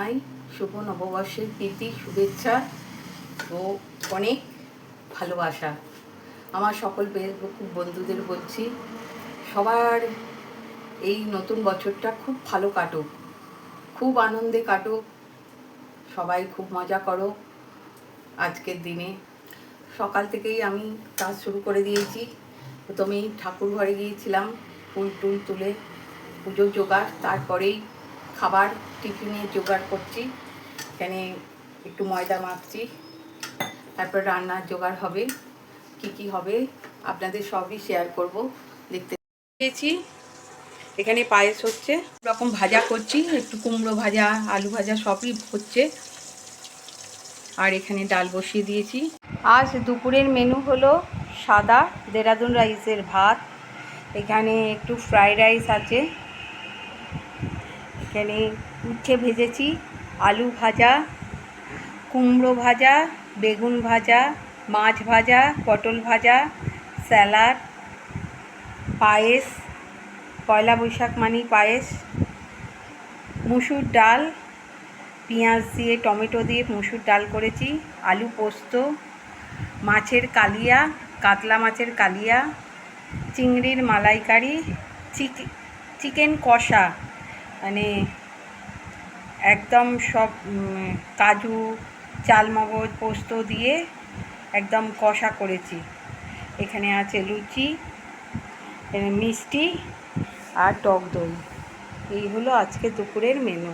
জানাই শুভ নববর্ষের প্রীতি শুভেচ্ছা ও অনেক ভালোবাসা। আমার সকল বন্ধুদের বলছি, সবার এই নতুন বছরটা খুব ভালো কাটুক, খুব আনন্দে কাটুক, সবাই খুব মজা করো। আজকের দিনে সকাল থেকেই আমি কাজ শুরু করে দিয়েছি। প্রথমেই ঠাকুর ঘরে গিয়েছিলাম, ফুল টুল তুলে পুজোর জোগাড়, তারপরেই খাবার টিফিনের জোগাড় করছি। এখানে একটু ময়দা মাখছি, তারপর রান্নার জোগাড় হবে। কি হবে আপনাদের সবই শেয়ার করব, দেখতে পেয়েছি। এখানে পায়েস হচ্ছে, রকম ভাজা করছি, একটু কুমড়ো ভাজা, আলু ভাজা সবই হচ্ছে। আর এখানে ডাল বসিয়ে দিয়েছি। আজ দুপুরের মেনু হলো সাদা দেরাদুন রাইসের ভাত, এখানে একটু ফ্রাইড রাইস আছে, এখানে উচ্ছে ভেজেছি, আলু ভাজা, কুমড়ো ভাজা, বেগুন ভাজা, মাছ ভাজা, পটল ভাজা, স্যালাড, পায়েস, পয়লা বৈশাখ মানেই পায়েস, মুসুর ডাল, পেঁয়াজ দিয়ে টমেটো দিয়ে মুসুর ডাল করেছি, আলু পোস্ত, মাছের কালিয়া, কাতলা মাছের কালিয়া, চিংড়ির মালাইকারি, চিকেন কষা, মানে একদম সব কাজু চালমগজ পোস্ত দিয়ে একদম কষা করেছি। এখানে আছে লুচি, মিষ্টি আর টক দই। এই হলো আজকে দুপুরের মেনু।